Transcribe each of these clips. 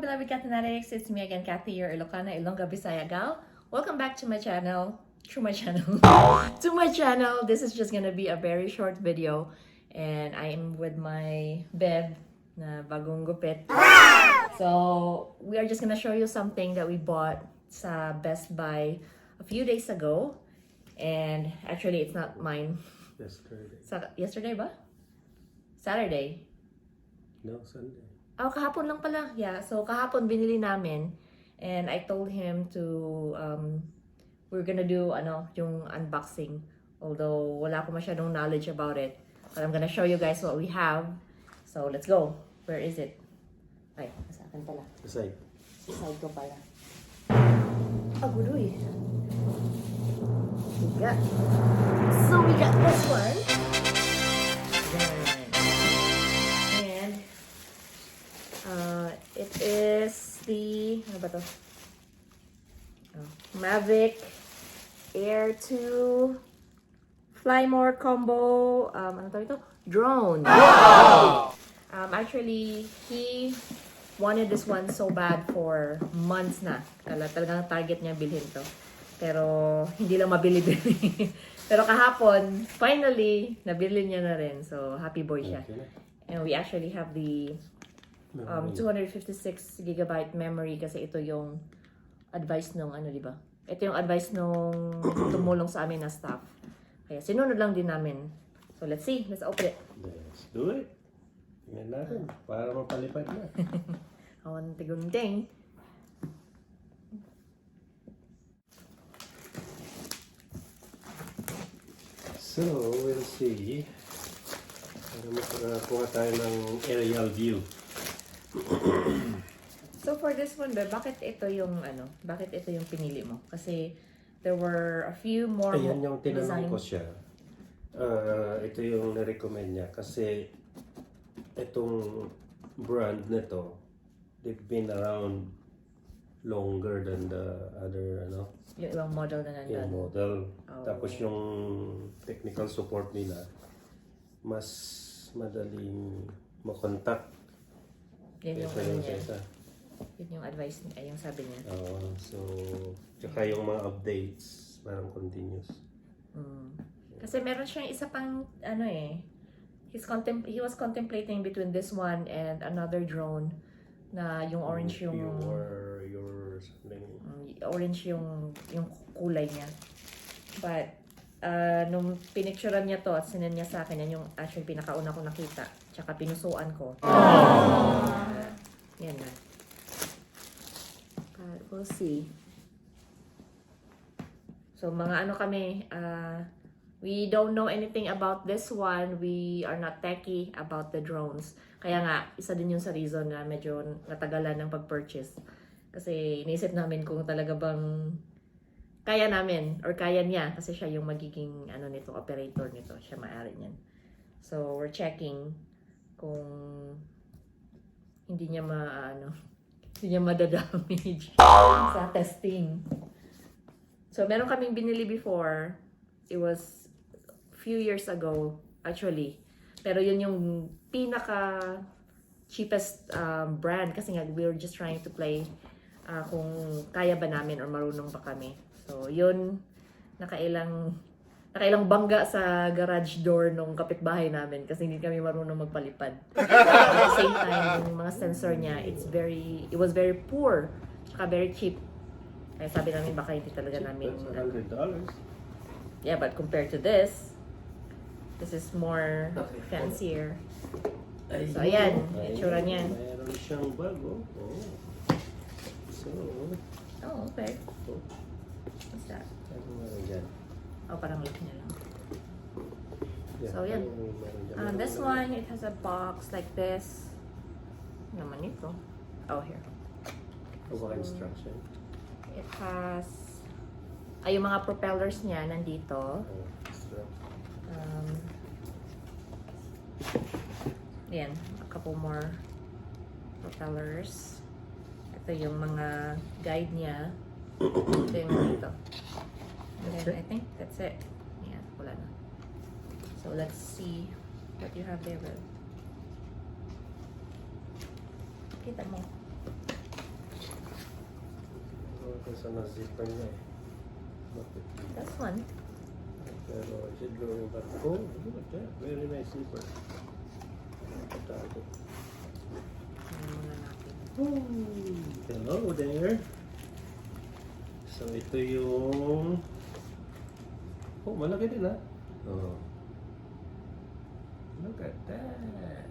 beloved Catanetics, it's me again, Kathy, your Ilocana, Ilongga, Bisaya gal. Welcome back to my channel, to my channel. This is just gonna be a very short video, and I am with my beb na bagong gupit. So we are just gonna show you something that we bought sa Best Buy a few days ago, and actually it's not mine. Yesterday ba? Saturday. No, Sunday. Oh, kahapon lang pala. Yeah, so kahapon binili namin, and I told him to we're gonna do yung unboxing. Although wala ko masyadong knowledge about it, but I'm gonna show you guys what we have. So let's go. Where is it? Ay, sa akin pala. Sa Side ko pala. Aguloy. So we got this one. It is the, ano ba to? Mavic Air 2 Fly More Combo, ano tawag ito? Drone. Wow! Actually, he wanted this one so bad for months na. Talagang target niya bilhin to. Pero hindi lang mabili-bili. Pero kahapon, finally, nabili niya na rin. So, happy boy siya. And we actually have the 256 gigabyte memory kasi ito yung advice nung di ba? Ito yung advice nung tumulong sa amin na staff. Kaya sinunod lang din namin. So let's see, let's open it. Let's do it. Tingnan natin para mapalipad na. Awan tigunting. So, we'll see. Para makakuha tayo ng aerial view. So for this one, bakit ito yung pinili mo? Kasi there were a few more Ayan yung tinanong design. ko siya. Ito yung na-recommend niya kasi itong brand nito, they've been around longer than the other Yung ibang model na nandun. yung model. Oh. Tapos yung technical support nila mas madaling makontak. Yun yung Kaysa yung niya. isa. Yun yung advice niya, yung sabi niya. So, tsaka yung mga updates, parang continuous. Kasi meron siyang isa pang, he was contemplating between this one and another drone na yung orange yung... Your something. Orange yung kulay niya. But, nung pinicturean niya to at sinend niya sa akin, yan yung actually pinakauna ko nakita. Tsaka pinusuan ko. Yan na. But we'll see. So, mga kami, we don't know anything about this one. We are not techy about the drones. Kaya nga, isa din yung sa reason na medyo natagalan ng pag-purchase. Kasi iniisip namin kung talaga bang kaya namin or kaya niya kasi siya yung magiging nito, operator nito. Siya may-ari niyan. So, we're checking kung hindi niya hindi niya madadamage sa testing. So, meron kaming binili before. It was few years ago, actually. Pero yun yung pinaka cheapest brand kasi nga we were just trying to play kung kaya ba namin or marunong ba kami. So, yun, nakailang bangga sa garage door nung kapitbahay namin kasi hindi kami marunong magpalipad. At the same time, yung mga sensor niya, it was very poor, tsaka very cheap. Kaya sabi namin baka hindi talaga namin... $100. Yeah, but compared to this is more fancier. So, ayan, itsura niyan. Mayroon siyang bago. So, okay. What's that? ano meron dyan? Oh, parang look niya lang. Yeah, So, yan. meron dyan. This one, it has a box like this. Ano naman ito? Oh, here. Baka instruction. It has... yung mga propellers niya nandito. Yan, a couple more propellers. Ito yung mga guide niya. Ito yung dito. And then I think that's it. Yeah, wala na. So let's see what you have there, bro. Kita mo. kung saan ang zipper niya eh. Bakit? This one. Pero I should go yung back. Oh, look at that. Very nice zipper. Potato. Ano muna natin. Hello there. So ito yung... Oh, malaki din ha. Oh. Look at that.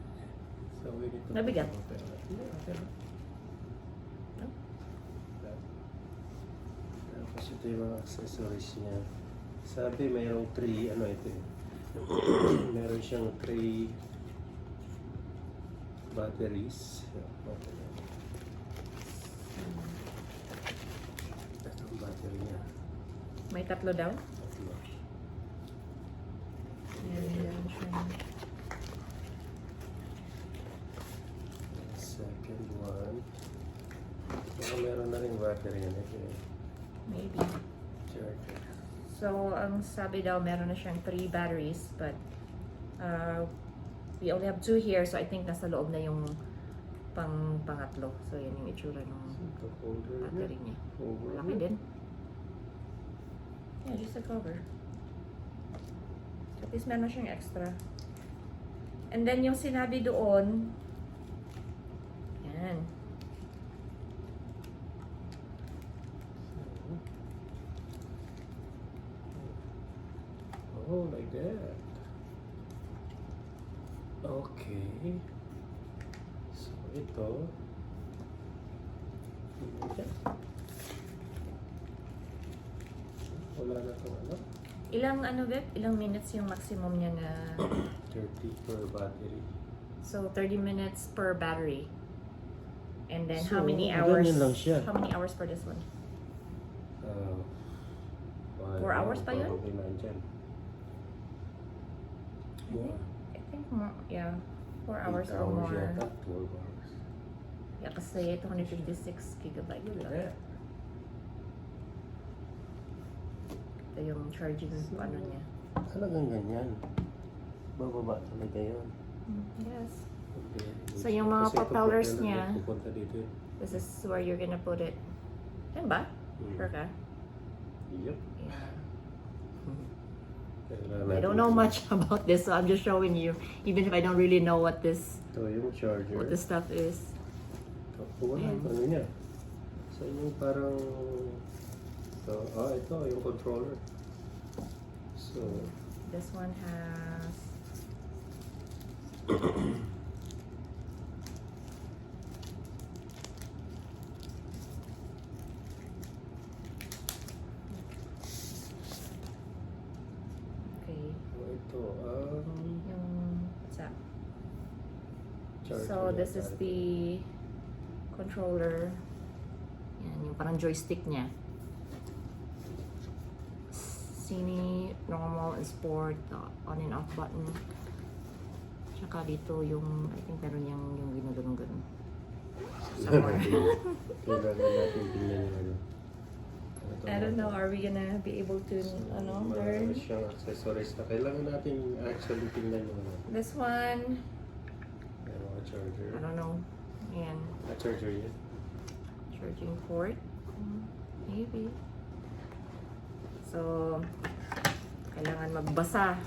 So we need to... Nabigat? Yeah, okay. Tapos ito yung mga accessories niya. Sabi mayroong 3, ano ito eh. Meron siyang 3 batteries. Ito ang battery niya. May 3 daw. Tatlo. Ayan siya. Second one. Baka meron na rin battery yan. Ito eh. Maybe. Charger. So, ang sabi daw, meron na siyang 3 batteries, but we only have 2 here, so I think nasa loob na yung pangatlo. So, yan yung itsura ng Ito holder battery niya. niya. Laki din. Yeah, just a cover. At least meron siyang extra. And then, yung sinabi doon, yan. Oh, like that. Okay. So, ito. Wala na itong ano. Ilang minutes yung maximum niya na... 30 per battery. So, 30 minutes per battery. And then, So, how many hours? ganyan lang siya. How many hours for this one? 4 Well, hours pa yun? Probably nandyan. More. I think more, yeah. 4 hours 8 or more. yata, 12 hours. Yeah, kasi 256 gigabyte Look at lang. that. Ito yung charging ano niya. Talagang ganyan. Bababa talaga yun. Yes. Okay. So, yung mga Kasi ito, propellers propellant niya, pupunta dito yun. this is where you're gonna put it. Yan ba? Sure ka? Yep. Yeah. Kailangan I don't natin know ito. much about this, so I'm just showing you. Even if I don't really know what this Ito yung charger. stuff is. Ito, wala yung ano niya. So yung parang... ito yung controller. So... This one has... Okay. ito Yung... What's that? charger. So, this is the controller. Yan, yung parang joystick niya. Cine, normal, and sport, on and off button. Tsaka dito yung, I think meron yung ginaganon-ganon. Somewhere. Kailangan natin tingnan yung ano. Ito, I don't know, are we gonna be able to, learn? Marami siyang accessories na kailangan natin actually tingnan yung ano. This one, Meron mga charger. I don't know. Ayan, Charger yun. charging port. Maybe. So, kailangan magbasa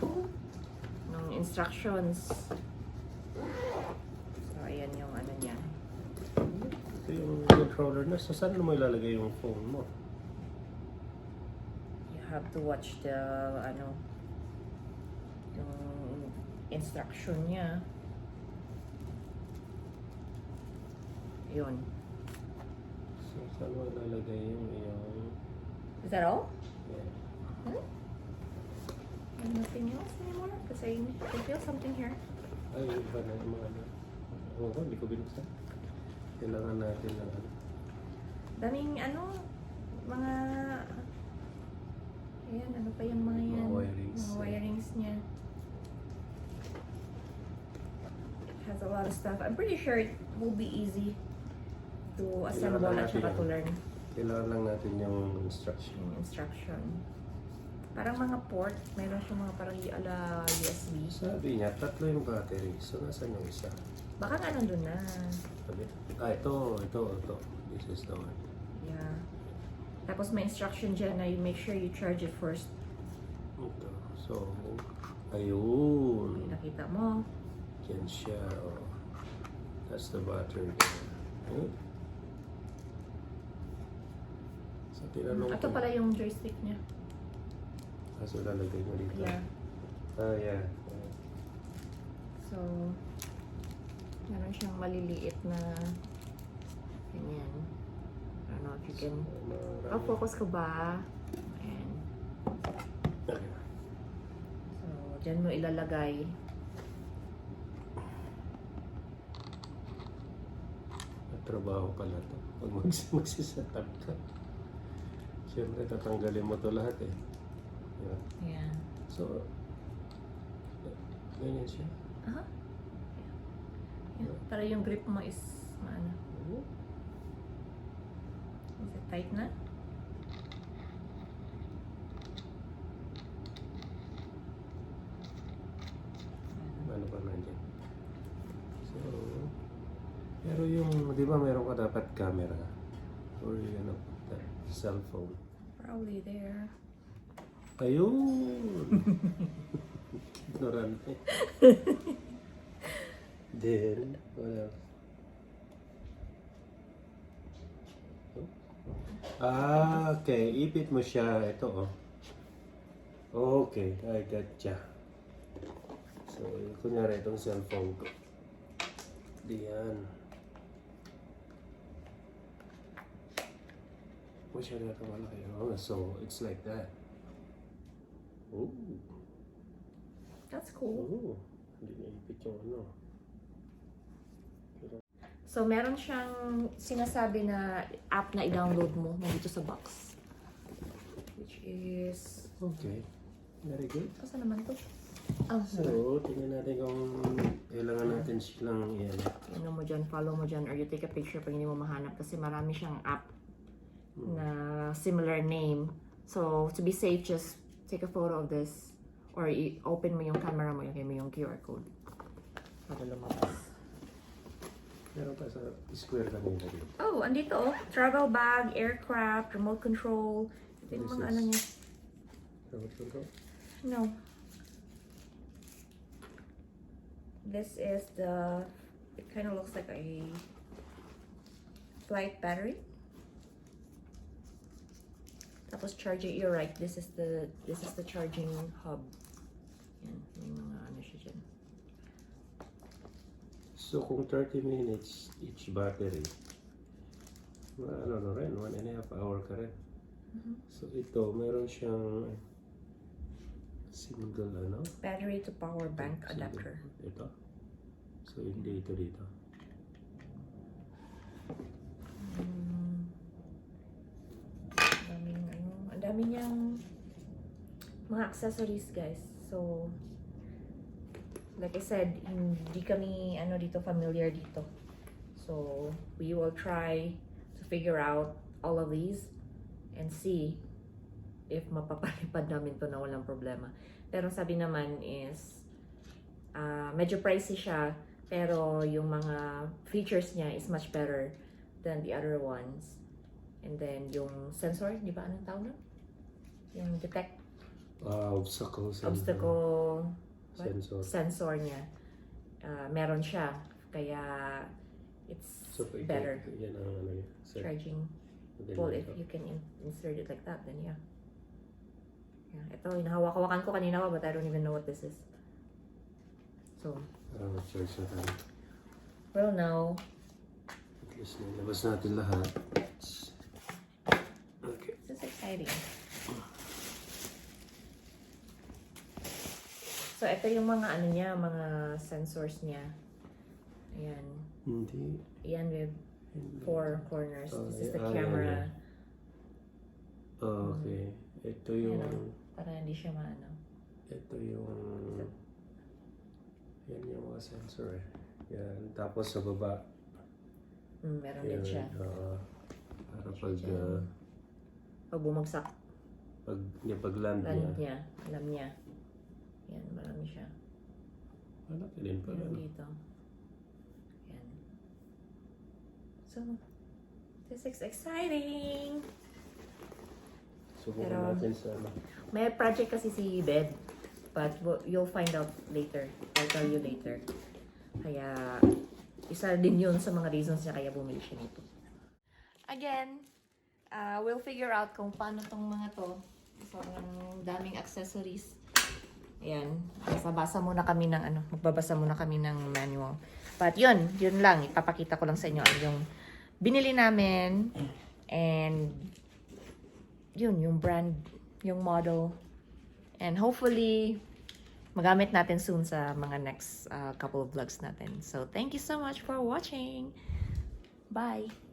ng instructions. So, ayan yung ano niya. Ito yung controller na. So, saan mo ilalagay yung phone mo? You have to watch the, yung instruction niya. Yun. So, saan mo ilalagay yung Is that all? yeah. Huh? And nothing else anymore? Because I feel something here. Ay, yung iba na yung mga ano. Oo, hindi ko binuksan. Kailangan natin ng ano. Daming mga... Ayan, ano pa yung mga yan? Mga wirings. Mga wirings niya. It has a lot of stuff. I'm pretty sure it will be easy to assemble Kailangan at saka natin to yan. learn Kailangan lang natin yung instruction. yung instruction. Parang mga port, meron siyang mga parang ala USB. Sabi niya, 3 yung battery. So, nasan yung isa? Baka nga nandun na. Sabi, ito. This is the one. Yeah. Tapos may instruction dyan na you make sure you charge it first. Ito. So, ayun. Nakita mo. Yan siya. Oh. That's the battery. Ayun. So, tinanong Ito pala yung joystick niya. So, lalagay mo dito. Yeah. Yeah. So, meron siyang maliliit na ganyan. I don't know if you can... Oh, focus ko ba? Ayan. Okay. So, dyan mo ilalagay. Trabaho pala to. Pag magsisetup ka. Siyempre, tatanggalin mo to lahat eh. Yeah. Ayan. So, ganyan siya. Aha. Yeah. Para yung grip mo is maano. Is it tight na? Ano pa nandiyan? So, pero yung, di ba meron ka dapat camera? Or you know, cellphone? Probably there. Ayun! Ignorante. Then, what else? Okay. Ipit mo siya. Ito, oh. Okay. I gotcha. So, kunyari itong cellphone ko. Diyan. Masyado ito malaki. Oh, so, it's like that. Ooh. That's cool. Ooh. Hindi na ipit yung ano. So, meron siyang sinasabi na app na i-download mo dito sa box. Which is... Okay. Very good. Saan naman to? Oh, So, tingnan natin kung kailangan natin silang yan. Ano mo dyan, follow mo dyan, or you take a picture pag hindi mo mahanap kasi marami siyang app na similar name. So, to be safe, just take a photo of this or open mo yung camera mo, yung mo yung QR code para lumabas. Meron pa sa square kanina dito. Oh, andito oh. Travel bag, aircraft, remote control. Ito yung mga ano niya. Remote control? No. This is the, it kind of looks like a flight battery. Tapos charging, you're right. This is the charging hub. Yan, may mga ano siya dyan. So, kung 30 minutes each battery, ano na rin, 1.5 hour ka rin. So, ito, meron siyang single, ano? Battery to power bank Single. adapter. Ito. So, hindi ito dito. Ang dami niyang mga accessories, guys. So, like I said, hindi kami dito familiar dito. So, we will try to figure out all of these and see if mapapalipad namin to na walang problema. Pero sabi naman is medyo pricey siya, pero yung mga features niya is much better than the other ones. And then yung sensor, di ba anong tawag nun? Yung detect Obstacle sensor niya. Meron siya. Kaya it's better. Yan ang ano niya. Charging. Well, if you can insert it like that, then yeah. Ito, hinahawak-hawakan ko kanina pa, but I don't even know what this is. So, charge na tayo. well now, At least nilabas natin lahat. Okay. this is exciting. So, ito yung mga niya, mga sensors niya. Ayan. Hindi. Ayan with 4 corners. This is the yeah, camera. Okay. Ito yung... Para hindi siya maano. Ito yung... Yan yung mga sensor eh. Yan. Tapos sa baba. Meron din siya. Para pag... pag bumagsak. Pag-land niya. Alam niya. Yan, marami siya. Malaki din pala. Meron dito. Yan. So, this is exciting! Subukan Pero- natin sa ano. May project kasi si Bed, but you'll find out later. I'll tell you later. Kaya, isa din yun sa mga reasons niya kaya bumili siya nito. Again, we'll figure out kung paano tong mga to. Sobrang daming accessories. Ayan, basa muna kami ng magbabasa muna kami ng manual. But yun lang, ipapakita ko lang sa inyo yung binili namin and yun, yung brand, yung model. And hopefully, magamit natin soon sa mga next couple of vlogs natin. So, thank you so much for watching. Bye!